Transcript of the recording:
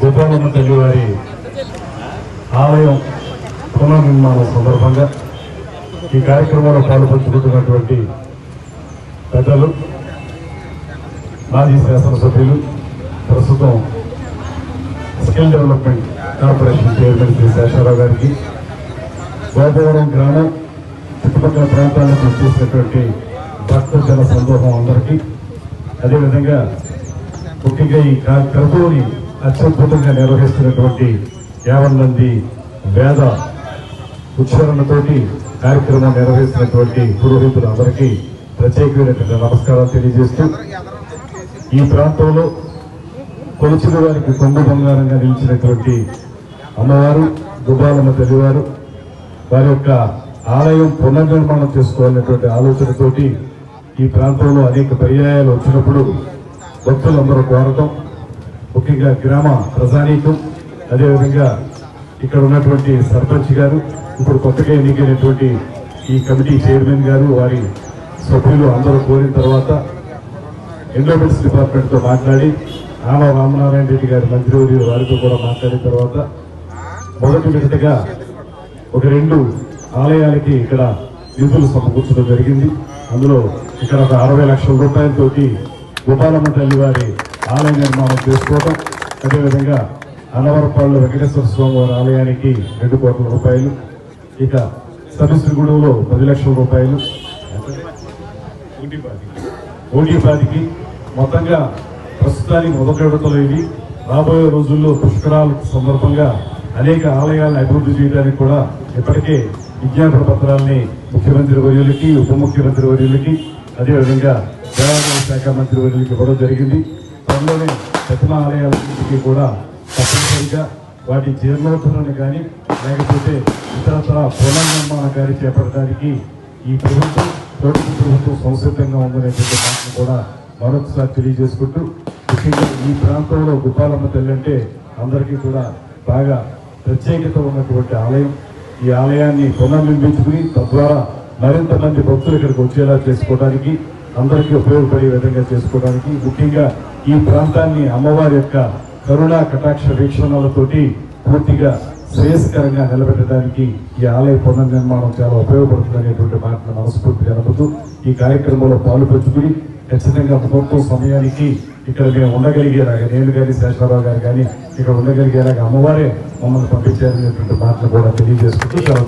గోపాలమ్మ తల్లి వారి ఆలయం పునర్నిర్మాణం సందర్భంగా ఈ కార్యక్రమంలో పాల్పంచుకుంటున్నటువంటి పెద్దలు, మాజీ శాసనసభ్యులు, ప్రస్తుతం skill development corporation chairman Shri Sesharao గారికి, గోపవరం గ్రామం చుట్టుపక్కల ప్రాంతాలకు చేసినటువంటి భక్త జన సందోహం అందరికీ, అదేవిధంగా ముఖ్యంగా ఈ క్రతువుని అత్యద్భుతంగా నిర్వహిస్తున్నటువంటి 50 మంది వేద ఉచ్చారణతోటి కార్యక్రమం నిర్వహిస్తున్నటువంటి పురోహితులు అందరికీ ప్రత్యేకమైనటువంటి నమస్కారాలు తెలియజేస్తూ, ఈ ప్రాంతంలో కొలిచిన వారికి కొంగు బంగారంగా నిలిచినటువంటి అమ్మవారు గోపాలమ్మ తల్లివారు వారి యొక్క ఆలయం పునర్నిర్మాణం చేసుకోవాలనేటువంటి ఆలోచనతోటి ఈ ప్రాంతంలో అనేక పర్యాయాలు వచ్చినప్పుడు భక్తులందరూ కోరటం, ముఖ్యంగా గ్రామ ప్రజానీకం, అదేవిధంగా ఇక్కడ ఉన్నటువంటి సర్పంచ్ గారు, ఇప్పుడు కొత్తగా ఎన్నికైనటువంటి ఈ కమిటీ చైర్మన్ గారు, వారి సభ్యులు అందరూ కోరిన తర్వాత ఎండోమెంట్స్ డిపార్ట్మెంట్తో మాట్లాడి ఆమ రామనారాయణ రెడ్డి గారి మంత్రివర్యులు వారితో కూడా మాట్లాడిన తర్వాత మొదటి విడతగా ఒక 2 ఆలయాలకి ఇక్కడ నిధులు సమకూర్చడం జరిగింది. అందులో ఇక్కడ ఒక 60 లక్షల రూపాయలతోటి గోపాలమ్మ తల్లి వారి ఆలయ నిర్మాణం చేసుకోవడం, అదేవిధంగా అన్నవరపాళ్ళు వెంకటేశ్వర స్వామి వారి ఆలయానికి 2 కోట్ల రూపాయలు, ఇక సర్వీసుగూడెంలో 10 లక్షల రూపాయలు, ఓటీపాదికి మొత్తంగా ప్రస్తుతానికి మొదటి విడతలో ఇది. రాబోయే రోజుల్లో పుష్కరాల సందర్భంగా అనేక ఆలయాలను అభివృద్ధి చేయడానికి కూడా ఇప్పటికే విజ్ఞాపన పత్రాలని ముఖ్యమంత్రి వర్యులకి, ఉప ముఖ్యమంత్రి వర్యులకి, అదేవిధంగా దేవాదాయ శాఖ మంత్రి వర్యులకి ఇవ్వడం జరిగింది. త్వరలోనే ప్రతిమ ఆలయాలన్నింటికీ కూడా తప్పనిసరిగా వాటి జీర్ణోద్ధరణ కానీ లేకపోతే ఇతరత్ర పునర్నిర్మాణ కార్యం చేపట్టడానికి ఈ ప్రభుత్వం సంసిద్ధంగా ఉందనేటువంటి మాటను కూడా మరొకసారి తెలియజేసుకుంటూ, ముఖ్యంగా ఈ ప్రాంతంలో గోపాలమ్మ తల్లి అంటే అందరికీ కూడా బాగా ప్రత్యేకత ఉన్నటువంటి ఆలయం. ఈ ఆలయాన్ని పునర్నిర్మించుకుని తద్వారా మరింత మంది భక్తులు ఇక్కడికి వచ్చేలా చేసుకోవడానికి, అందరికీ ఉపయోగపడే విధంగా చేసుకోవడానికి, ముఖ్యంగా ఈ ప్రాంతాన్ని అమ్మవారి యొక్క కరుణా కటాక్ష వీక్షణాలతోటి పూర్తిగా శ్రేయస్కరంగా నిలబెట్టడానికి ఈ ఆలయ పునర్నిర్మాణం చాలా ఉపయోగపడుతుందనేటువంటి మాటను మనస్ఫూర్తిగా నమ్ముతూ ఈ కార్యక్రమంలో పాల్పంచుకుని ఖచ్చితంగా ముహూర్తం సమయానికి ఇక్కడ మేము ఉండగలిగేలాగా, నేను కానీ శేషారావు గారు కానీ ఇక్కడ ఉండగలిగేలాగా అమ్మవారే మమ్మల్ని పంపించారనేటువంటి మాటలు కూడా తెలియజేసుకుంటూ చాలా